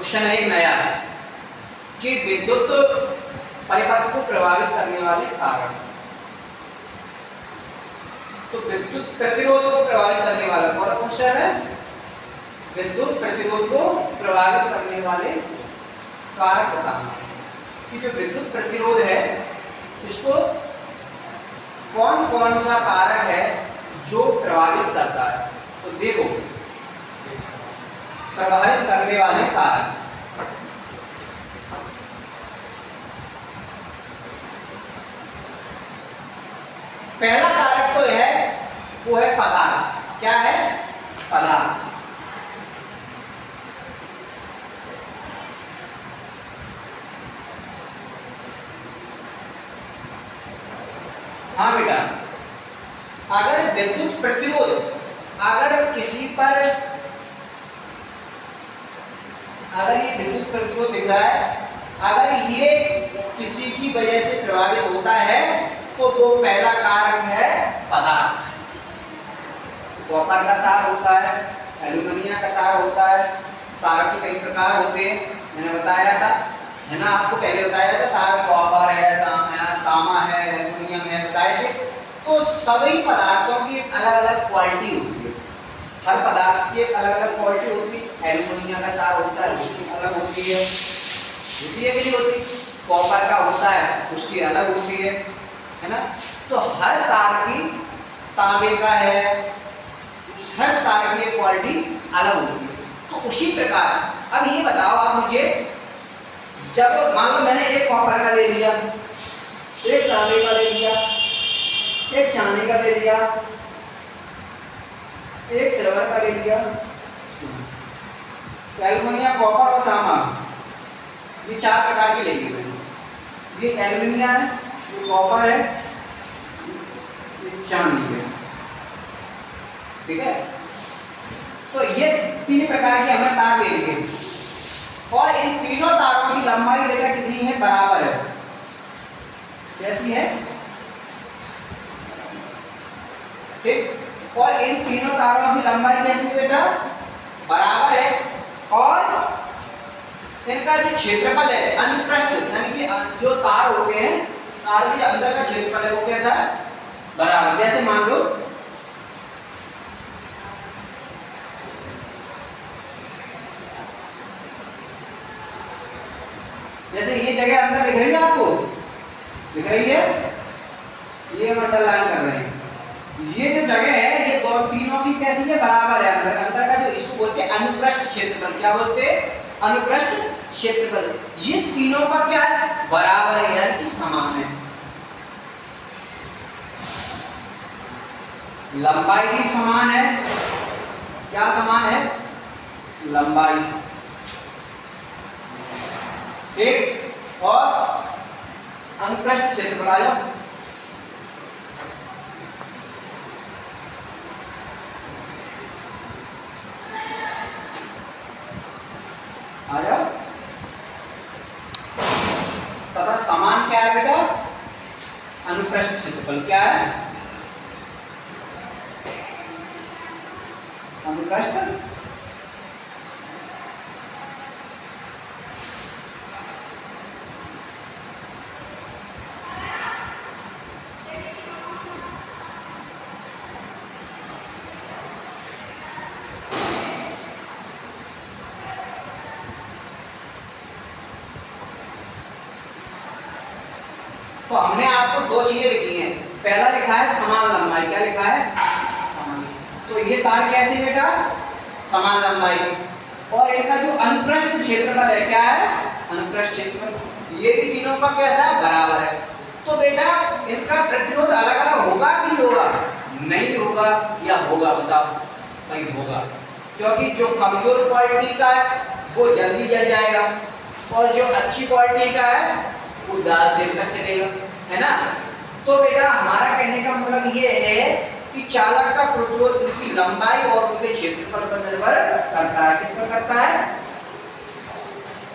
Question है एक नया कि विद्युत परिपथ को प्रभावित करने वाले कारण। तो विद्युत प्रतिरोध को प्रभावित करने वाला कौन क्वेश्चन है? विद्युत प्रतिरोध को प्रभावित करने वाले कारक बताना कि जो विद्युत प्रतिरोध है इसको कौन कौन सा कारक है जो प्रभावित करता है। तो देखो, प्रभावित करने वाले कारक, पहला कारक तो है वो है पदार्थ। क्या है? पदार्थ। हाँ बेटा, अगर विद्युत प्रतिरोध अगर किसी पर, अगर ये विद्युत प्रतिरोध दिख रहा है, अगर ये किसी की वजह से प्रभावित होता है तो वो पहला कारक है पदार्थ। कॉपर का तार होता है, एल्यूमिनियम का तार होता है, तार के कई प्रकार होते हैं, मैंने बताया था, है ना, आपको पहले बताया था। तार कॉपर है, तांबा है, एल्यूमिनियम है, बताए थे। तो सभी पदार्थों की एक अलग अलग क्वालिटी होती है, हर पदार्थ की एक अलग अलग क्वालिटी होती है। एल्यूमिनियम का तार होता है उसकी अलग होती है कि नहीं होती? कॉपर का होता है उसकी अलग होती है ना। तो हर तार की, तांबे का है, हर तार की क्वालिटी अलग होती है। तो उसी प्रकार अब ये बताओ आप मुझे, जब मान लो मैंने एक कॉपर का ले लिया, एक तांबे का ले लिया, एक चांदी का ले लिया, एक सिल्वर का ले लिया, एल्यूमिनियम, कॉपर और तांबा, ये चार प्रकार के ले लिए मैंने। ये एल्यूमिनियम है, ये कॉपर है, ये चांदी है, ठीक है। तो ये तीन प्रकार के हमने तार ले लिए और इन तीनों तारों की लंबाई बेटा कितनी है? बराबर है। कैसी है? ठीक। और इन तीनों तारों की लंबाई कैसी है बेटा? बराबर है। और इनका जो क्षेत्रफल है अनुप्रस्थ, यानी कि जो तार होते हैं, तार के अंदर का क्षेत्रफल है वो कैसा है? बराबर। जैसे मान लो जैसे ये जगह अंदर दिख रही है आपको, दिख रही है, ये हम अंडरलाइन कर रहे हैं। ये जो जगह है ये दो तीनों की कैसी है? बराबर है। अंदर अंदर का जो, इसको बोलते हैं अनुप्रस्थ क्षेत्रफल। क्या बोलते हैं? अनुप्रस्थ क्षेत्रफल। ये तीनों का क्या है? बराबर है, यानी कि समान है। लंबाई भी समान है। क्या समान है? लंबाई, ठीक। और अनुप्रस्थ क्षेत्रफल आ जाओ, आ जाओ। तथा समान क्या है बेटा? अनुप्रस्थ क्षेत्रफल क्या है? अनुप्रस्थ तो हमने आपको दो चीजें लिखी हैं। पहला लिखा है समान लंबाई। क्या लिखा है? समान। तो ये तार कैसी बेटा? समान लंबाई। और इनका जो अनुप्रस्थ क्षेत्रफल है क्या है? अनुप्रस्थ क्षेत्रफल। ये भी तीनों का कैसा है? बराबर है। तो बेटा इनका प्रतिरोध अलग अलग होगा कि नहीं होगा? नहीं होगा या होगा? बताओ भाई। होगा, क्योंकि जो कमजोर क्वालिटी का है वो जल्दी जल जाएगा और जो अच्छी क्वालिटी का है वो ज़्यादा देर तक चलेगा, है ना। तो बेटा हमारा कहने का मतलब ये है कि चालक का प्रतिरोध उनकी लंबाई और उनके क्षेत्रफल पर निर्भर करता है। किस पर करता है?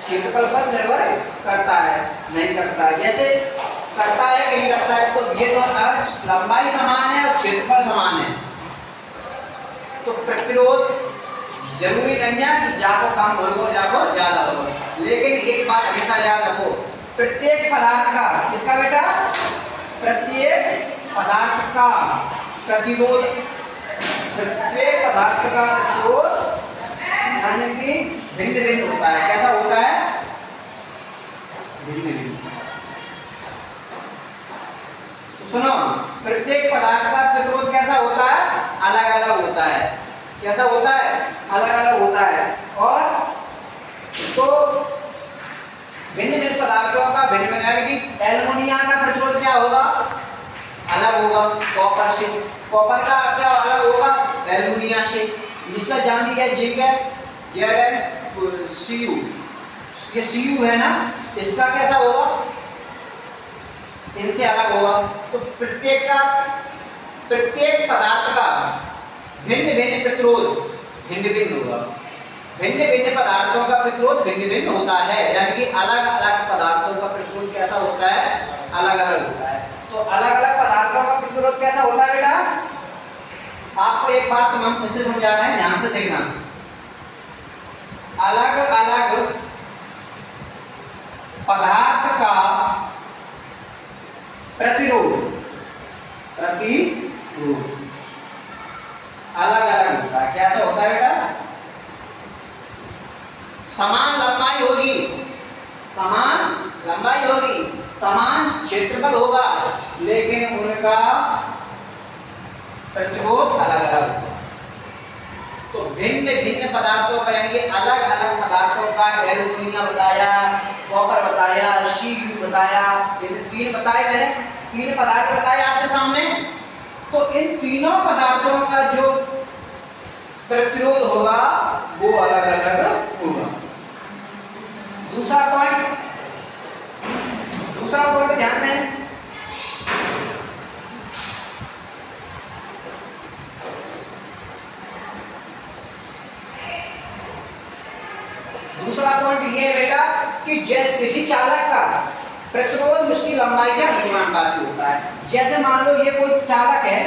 क्षेत्रफल पर निर्भर करता है, नहीं करता है। जैसे करता है कि नहीं करता है? तो ये तो लंबाई समान है और क्षेत्रफल समान है, तो प्रतिरोध जरूरी नहीं है कि जाको कम होगा जाको ज्यादा होगा, लेकिन एक बात हमेशा याद रखो, प्रत्येक पदार्थ का, इसका बेटा प्रत्येक पदार्थ का प्रतिरोध, प्रत्येक पदार्थ का प्रतिरोध यानी कि भिन्न भिन्न होता है। कैसा होता है? भिन्न भिन्न। तो सुनो, प्रत्येक पदार्थ का प्रतिरोध कैसा होता है? अलग अलग होता है। कैसा होता है? अलग अलग होता है। और तो भिन्न भिन्न पदार्थों का भिन्न भिन्न, यानी कि एल्युमिनियम का प्रतिरोध क्या होगा? अलग होगा कॉपर से। कॉपर का क्या अलग होगा? एल्युमिनियम से। इसका जान दिया जिंक है, Zn(Cu), ये Cu है ना, इसका कैसा होगा? इनसे अलग होगा। तो प्रत्येक पदार्थ का भिन्न भिन्न प्रतिरोध भिन्न भिन्न होगा। भिन्न भिन्न पदार्थों का प्रतिरोध भिन्न भिन्न होता है, यानी कि अलग अलग पदार्थों का प्रतिरोध कैसा होता है? अलग अलग होता है। तो अलग अलग पदार्थों का प्रतिरोध कैसा होता है बेटा? आपको एक बात हम फिर से समझा रहे हैं, ध्यान से देखना। अलग अलग पदार्थ का प्रतिरोध अलग अलग होता है। कैसा होता है बेटा? समान लंबाई होगी, समान लंबाई होगी, समान क्षेत्रफल होगा, लेकिन उनका प्रतिरोध अलग अलग होगा। तो भिन्न भिन्न पदार्थों का, यानी कि अलग अलग पदार्थों का, एल्युमिनियम बताया, कॉपर बताया, Cu बताया, ये तीन बताए मैंने, तीन पदार्थ बताए आपके सामने। तो इन तीनों पदार्थों का जो प्रतिरोध होगा वो अलग अलग होगा। दूसरा पॉइंट ध्यान दें। दूसरा पॉइंट ये है बेटा कि जैसे किसी चालक का प्रतिरोध उसकी लंबाई के अनुपाती होता है। जैसे मान लो ये कोई चालक है?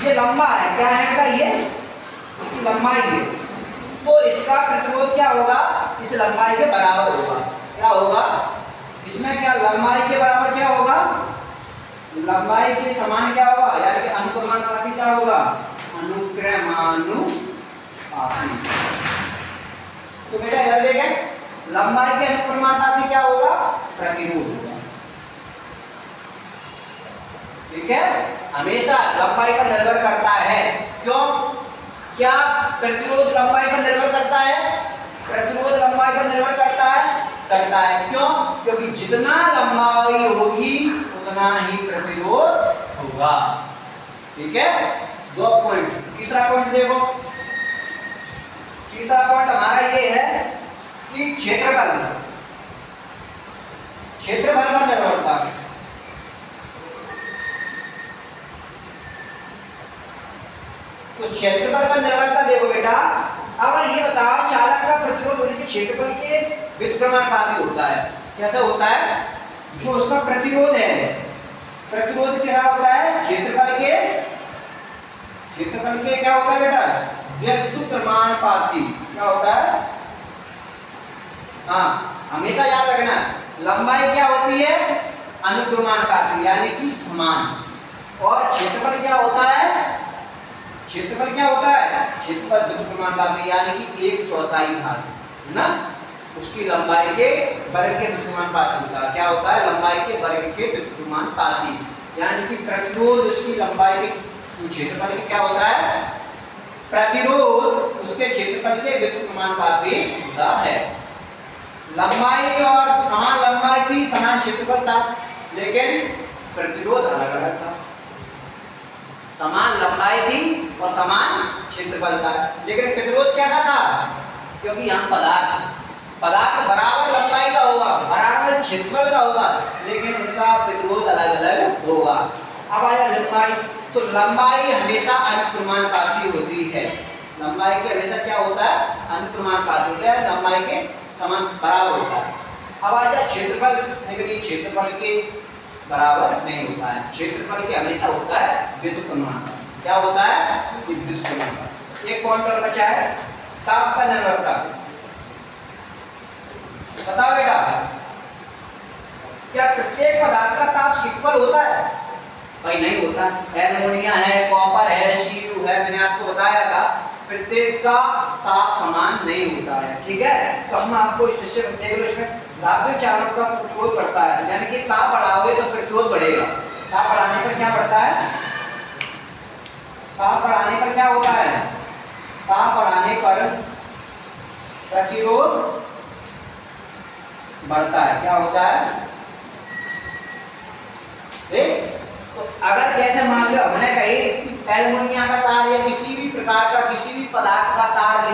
ये लंबा है, क्या है बेटा? ये इसकी लंबाई है, तो इसका प्रतिरोध क्या होगा? इस लंबाई के बराबर होगा। क्या होगा? इसमें क्या लंबाई के बराबर क्या होगा? लंबाई के समान क्या होगा? यानी कि अनुक्रमानुपाती क्या होगा? अनुक्रमानुपाती। तो बेटा इधर देखें, लंबाई के अनुक्रमानुपाती क्या होगा? प्रतिरोध होगा। ठीक है, हमेशा लंबाई पर निर्भर करता है। क्यों? क्या प्रतिरोध लंबाई पर निर्भर करता है? प्रतिरोध लंबाई पर निर्भर करता है। क्यों? क्योंकि जितना लंबाई होगी उतना ही प्रतिरोध होगा। ठीक है, दो पॉइंट। तीसरा पॉइंट देखो, तीसरा पॉइंट हमारा ये है कि क्षेत्रफल पर निर्भरता। तो क्षेत्रफल पर निर्भरता देखो बेटा, अगर ये बताओ चालक का प्रतिरोध उनके क्षेत्रफल के व्युत्क्रमानुपाती होता है। कैसा होता है? जो उसका प्रतिरोध है, प्रतिरोध क्या होता है? क्षेत्रफल के क्या होता है बेटा? व्युत्क्रमानुपाती। क्या होता है? हाँ, हमेशा याद रखना, लंबाई क्या होती है? अनुक्रमानुपाती, यानी कि समान। और क्षेत्रफल क्या होता है? क्षेत्रफल क्या होता है? क्षेत्रफल व्युत्क्रमानुपाती, यानी कि 1/4 भाग, है ना, उसकी लंबाई के वर्ग के व्युत्क्रमानुपाती होता है। क्या होता है? लंबाई के वर्ग के व्युत्क्रमानुपाती, यानी कि प्रतिरोध उसकी लंबाई के क्षेत्रफल के क्या होता है? प्रतिरोध उसके क्षेत्रफल के व्युत्क्रमानुपाती होता है। लंबाई और समान लंबाई थी, समान क्षेत्रफल था, लेकिन प्रतिरोध अलग अलग था। समान लंबाई थी और समान क्षेत्रफल था, लेकिन प्रतिरोध कैसा था? क्योंकि यहाँ पदार्थ बराबर लंबाई का होगा, बराबर क्षेत्रफल का होगा, लेकिन उनका प्रतिरोध अलग अलग होगा। अब आया लंबाई। तो लंबाई हमेशा अनुक्रमानुपाती होती है। लंबाई के हमेशा क्या होता है? अनुक्रमानुपाती होता है, लंबाई के समान बराबर होता है। अब आ जाए क्षेत्रफल, लेकिन क्षेत्रफल के बराबर नहीं होता है। क्षेत्रफल के हमेशा होता है व्युत्क्रमानुपाती। क्या होता है? व्युत्क्रमानुपाती। एक पॉइंट और बचा है, ताप पर निर्भरता। बताओ बेटा, क्या प्रत्येक पदार्थ का ताप इक्वल होता है? भाई नहीं होता। एल्युमिनियम है, कॉपर है, Cu है, मैंने आपको बताया था प्रत्येक का ताप समान नहीं होता है। ठीक है, तो हम आपको स्पेसिफिक देख लो, इसमें धात्विक चालक का प्रतिरोध बढ़ता है, यानी कि ताप बढ़ाओगे तो प्रतिरोध बढ़ेगा। ताप बढ़ाने पर क्या बढ़ता है? ताप बढ़ाने पर क्या होता है? ताप बढ़ाने पर प्रतिरोध बढ़ता है। क्या होता है? देख, तो अगर जैसे मान लो हमने कही एल्युमिनियम का तार या किसी भी प्रकार का किसी भी पदार्थ का तार